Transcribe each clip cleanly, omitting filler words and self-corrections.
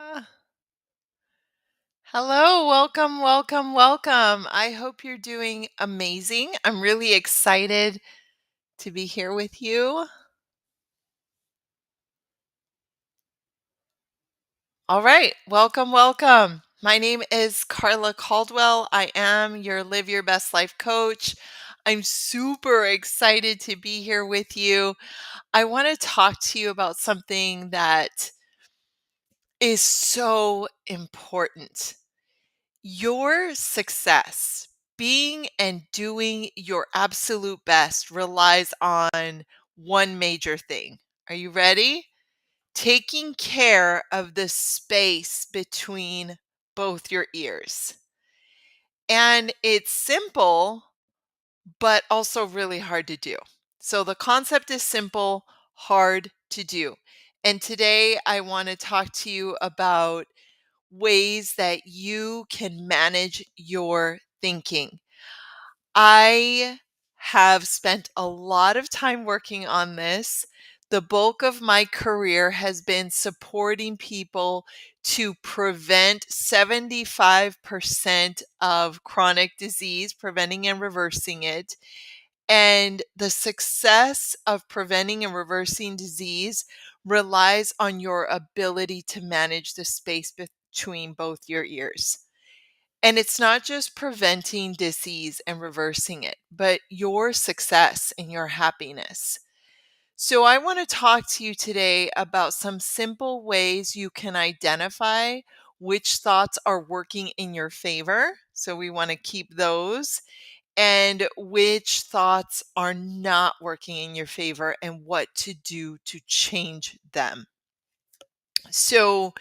Uh, Hello, welcome, welcome, welcome. I hope you're doing amazing. I'm really excited to be here with you. All right, welcome, welcome. My name is Karla Caldwell. I am your Live Your Best Life coach. I'm super excited to be here with you. I want to talk to you about something that is so important. Your success, being and doing your absolute best, relies on one major thing. Are you ready? Taking care of the space between both your ears. And it's simple, but also really hard to do. So the concept is simple, hard to do. And today I want to talk to you about ways that you can manage your thinking. I have spent a lot of time working on this. The bulk of my career has been supporting people to prevent 75% of chronic disease, preventing and reversing it. And the success of preventing and reversing disease relies on your ability to manage the space between both your ears. And it's not just preventing disease and reversing it, but your success and your happiness. So, I want to talk to you today about some simple ways you can identify which thoughts are working in your favor. So, we want to keep those, and which thoughts are not working in your favor and what to do to change them. So,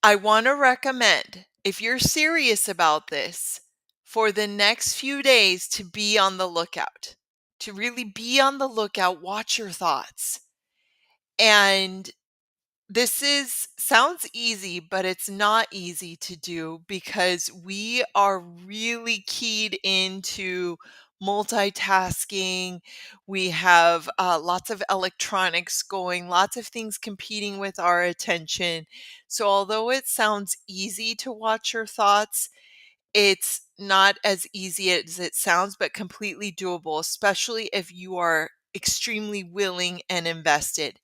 I want to recommend, if you're serious about this, for the next few days to be on the lookout, to really be on the lookout, watch your thoughts. And this is sounds easy, but it's not easy to do because we are really keyed into multitasking. We have lots of electronics going, lots of things competing with our attention. So, although it sounds easy to watch your thoughts, it's not as easy as it sounds, but completely doable, especially if you are extremely willing and invested.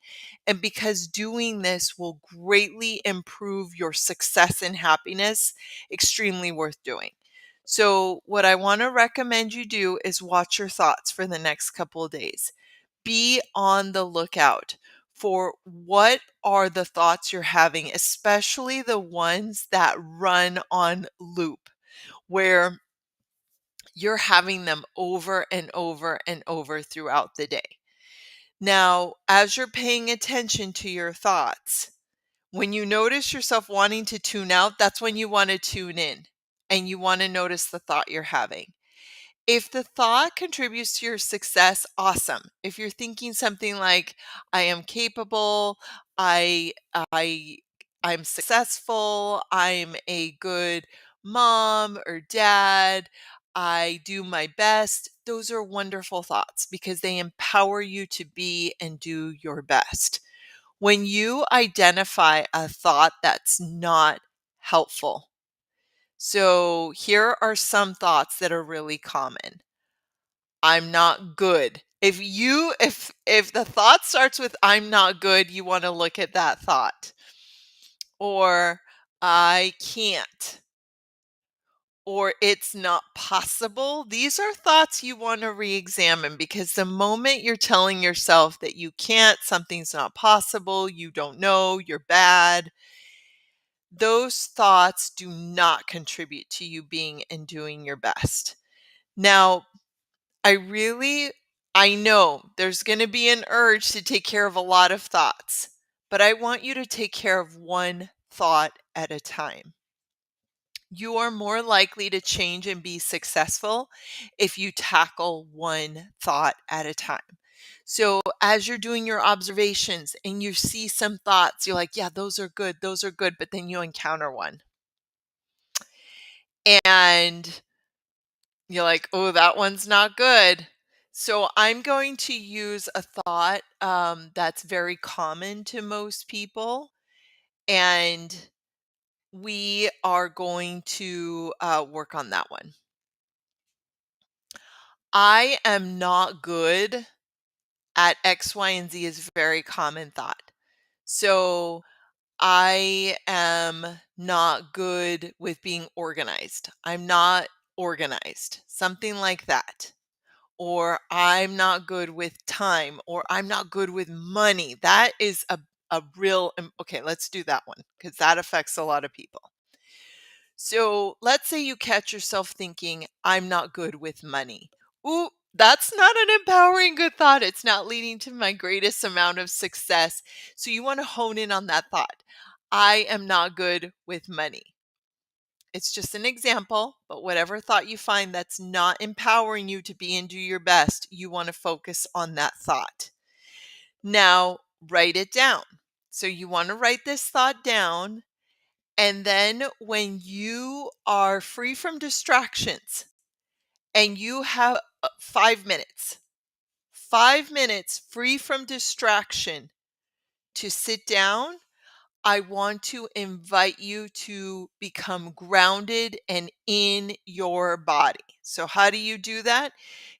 And because doing this will greatly improve your success and happiness, extremely worth doing. So, what I want to recommend you do is watch your thoughts for the next couple of days. Be on the lookout for what are the thoughts you're having, especially the ones that run on loop, where you're having them over and over and over throughout the day. Now, as you're paying attention to your thoughts, when you notice yourself wanting to tune out, that's when you want to tune in and you want to notice the thought you're having. If the thought contributes to your success, awesome. If you're thinking something like, I am capable, I I I'm successful, I'm a good mom or dad, I do my best, those are wonderful thoughts because they empower you to be and do your best. When you identify a thought that's not helpful, so here are some thoughts that are really common. I'm not good. If the thought starts with I'm not good, you want to look at that thought. Or I can't, or it's not possible. These are thoughts you want to re-examine because the moment you're telling yourself that you can't, something's not possible, you don't know, you're bad, those thoughts do not contribute to you being and doing your best. Now, I really I know there's going to be an urge to take care of a lot of thoughts, but I want you to take care of one thought at a time. You are more likely to change and be successful if you tackle one thought at a time. So, as you're doing your observations and you see some thoughts, you're like, yeah, those are good, but then you encounter one. And you're like, "Oh, that one's not good." So I'm going to use a thought that's very common to most people. And we are going to work on that one. I am not good at X, Y, and Z is a very common thought. So I am not good with being organized. I'm not organized, something like that. Or I'm not good with time, or I'm not good with money. That is a real, okay, let's do that one because that affects a lot of people. So let's say you catch yourself thinking, I'm not good with money. Ooh, that's not an empowering good thought. It's not leading to my greatest amount of success. So you want to hone in on that thought. I am not good with money. It's just an example, but whatever thought you find that's not empowering you to be and do your best, you want to focus on that thought. Now, write it down. So you want to write this thought down. And then when you are free from distractions and you have 5 minutes, 5 minutes free from distraction to sit down, I want to invite you to become grounded and in your body. So, how do you do that?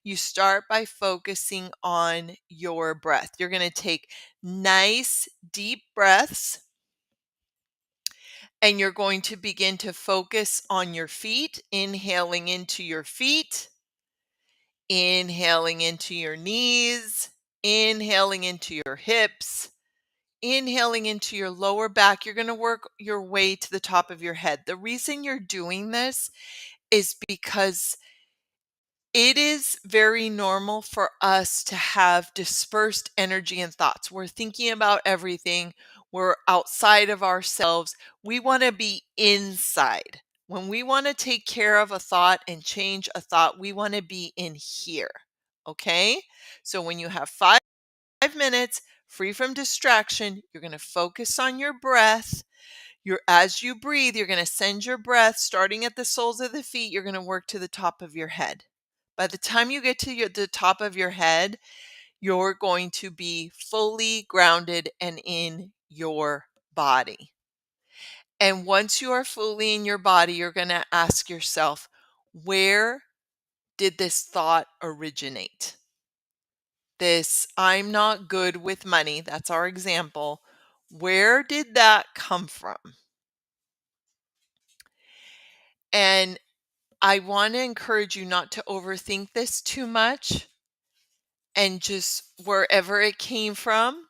You start by focusing on your breath. You're going to take nice, deep breaths, and you're going to begin to focus on your feet, inhaling into your feet, inhaling into your knees, inhaling into your hips, inhaling into your lower back. You're going to work your way to the top of your head. The reason you're doing this is because it is very normal for us to have dispersed energy and thoughts. We're thinking about everything. We're outside of ourselves. We want to be inside. When we want to take care of a thought and change a thought, we want to be in here. Okay? So when you have 5 minutes free from distraction, you're going to focus on your breath. As you breathe, you're going to send your breath starting at the soles of the feet. You're going to work to the top of your head. By the time you get to the top of your head, you're going to be fully grounded and in your body. And once you are fully in your body, you're going to ask yourself, where did this thought originate? This, I'm not good with money, that's our example. Where did that come from? And I want to encourage you not to overthink this too much and just wherever it came from,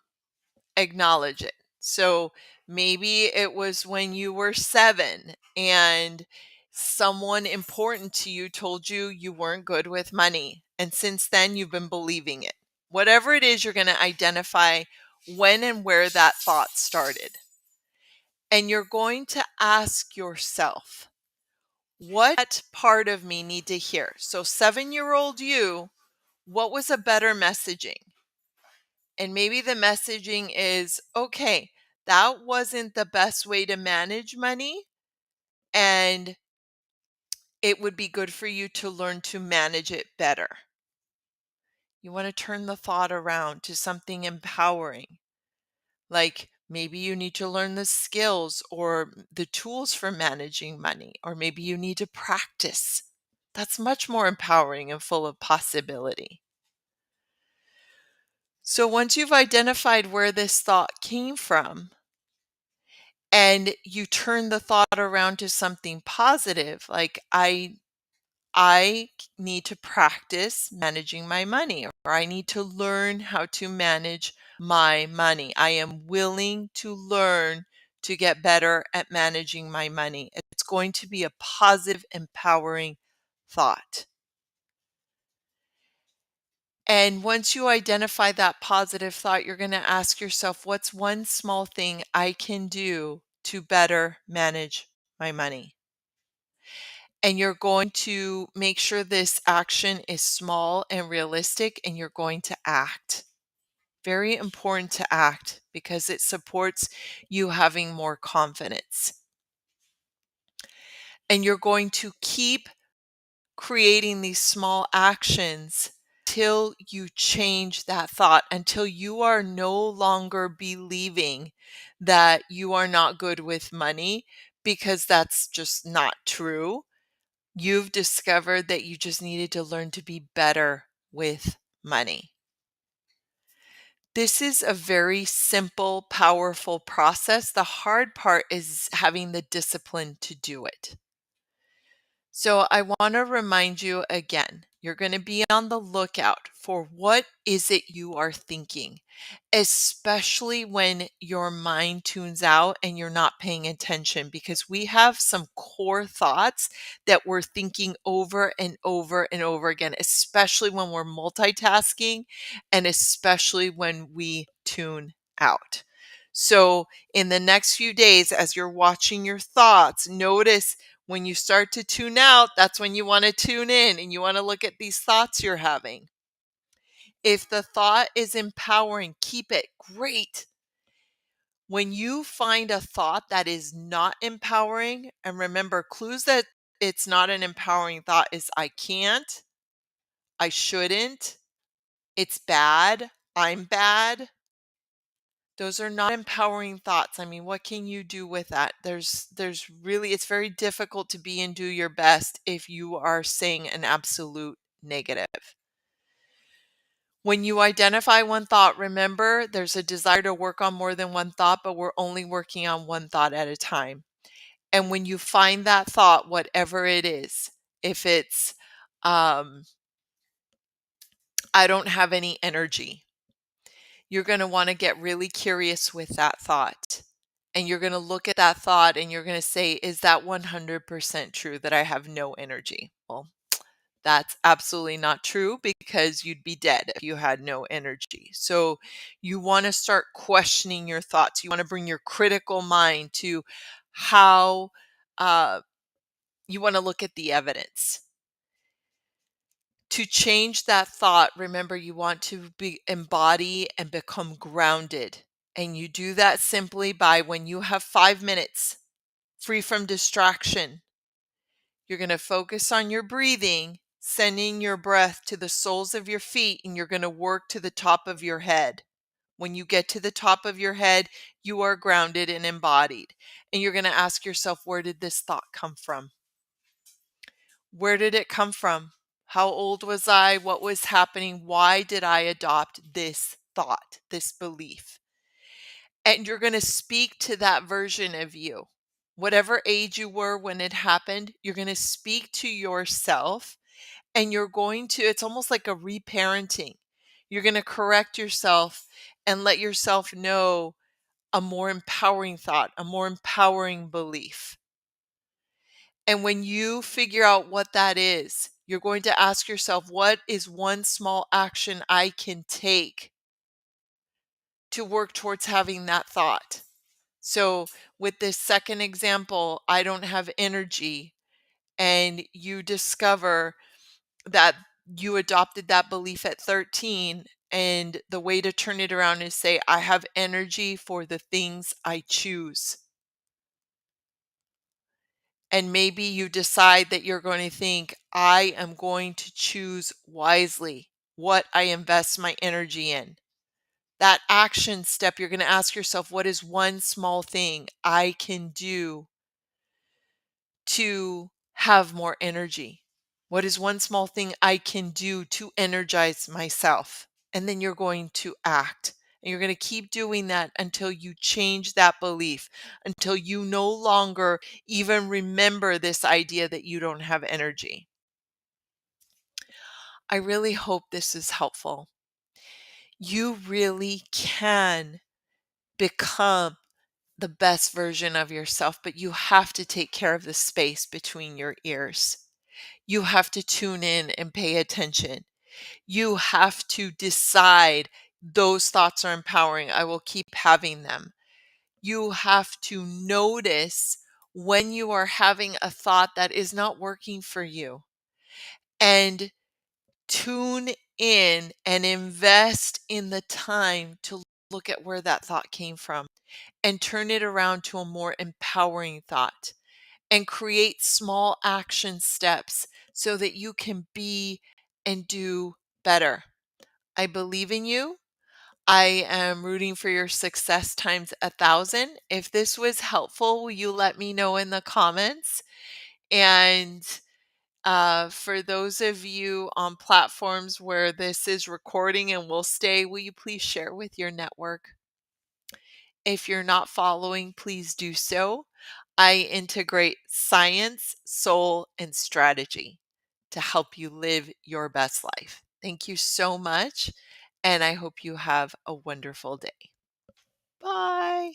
acknowledge it. So maybe it was when you were 7 and someone important to you told you you weren't good with money. And since then, you've been believing it. Whatever it is, you're going to identify when and where that thought started. And you're going to ask yourself, what part of me need to hear? So 7-year-old you, what was a better messaging? And maybe the messaging is, okay, that wasn't the best way to manage money. And it would be good for you to learn to manage it better. You want to turn the thought around to something empowering. Like maybe you need to learn the skills or the tools for managing money, or maybe you need to practice. That's much more empowering and full of possibility. So once you've identified where this thought came from and you turn the thought around to something positive, like I need to practice managing my money, or I need to learn how to manage my money. I am willing to learn to get better at managing my money. It's going to be a positive, empowering thought. And once you identify that positive thought, you're going to ask yourself, what's one small thing I can do to better manage my money? And you're going to make sure this action is small and realistic, and you're going to act. Very important to act because it supports you having more confidence. And you're going to keep creating these small actions until you change that thought, until you are no longer believing that you are not good with money, because that's just not true. You've discovered that you just needed to learn to be better with money. This is a very simple, powerful process. The hard part is having the discipline to do it. So I want to remind you again, you're going to be on the lookout for what is it you are thinking, especially when your mind tunes out and you're not paying attention, because we have some core thoughts that we're thinking over and over and over again, especially when we're multitasking and especially when we tune out. So in the next few days, as you're watching your thoughts, notice when you start to tune out, that's when you want to tune in and you want to look at these thoughts you're having. If the thought is empowering, keep it. Great. When you find a thought that is not empowering, and remember, clues that it's not an empowering thought is I can't, I shouldn't, it's bad, I'm bad. Those are not empowering thoughts. I mean, what can you do with that? There's really, it's very difficult to be and do your best if you are saying an absolute negative. When you identify one thought, remember there's a desire to work on more than one thought, but we're only working on one thought at a time. And when you find that thought, whatever it is, if it's, I don't have any energy, you're going to want to get really curious with that thought. And you're going to look at that thought and you're going to say, is that 100% true that I have no energy? Well, that's absolutely not true, because you'd be dead if you had no energy. So you want to start questioning your thoughts. You want to bring your critical mind to how you want to look at the evidence. To change that thought, remember, you want to embody and become grounded. And you do that simply by, when you have 5 minutes free from distraction, you're going to focus on your breathing, sending your breath to the soles of your feet, and you're going to work to the top of your head. When you get to the top of your head, you are grounded and embodied. And you're going to ask yourself, where did this thought come from? Where did it come from? How old was I? What was happening? Why did I adopt this thought, this belief? And you're going to speak to that version of you. Whatever age you were when it happened, you're going to speak to yourself, and you're going to, it's almost like a reparenting. You're going to correct yourself and let yourself know a more empowering thought, a more empowering belief. And when you figure out what that is, you're going to ask yourself, what is one small action I can take to work towards having that thought? So, with this second example, I don't have energy, and you discover that you adopted that belief at 13. And the way to turn it around is say, I have energy for the things I choose. And maybe you decide that you're going to think, I am going to choose wisely what I invest my energy in. That action step, you're going to ask yourself, what is one small thing I can do to have more energy? What is one small thing I can do to energize myself? And then you're going to act. And you're going to keep doing that until you change that belief, until you no longer even remember this idea that you don't have energy. I really hope this is helpful. You really can become the best version of yourself, but you have to take care of the space between your ears. You have to tune in and pay attention. You have to decide those thoughts are empowering. I will keep having them. You have to notice when you are having a thought that is not working for you, and tune in and invest in the time to look at where that thought came from and turn it around to a more empowering thought, and create small action steps so that you can be and do better. I believe in you. I am rooting for your success times 1,000. If this was helpful, will you let me know in the comments? And for those of you on platforms where this is recording and will stay, will you please share with your network? If you're not following, please do so. I integrate science, soul, and strategy to help you live your best life. Thank you so much, and I hope you have a wonderful day. Bye.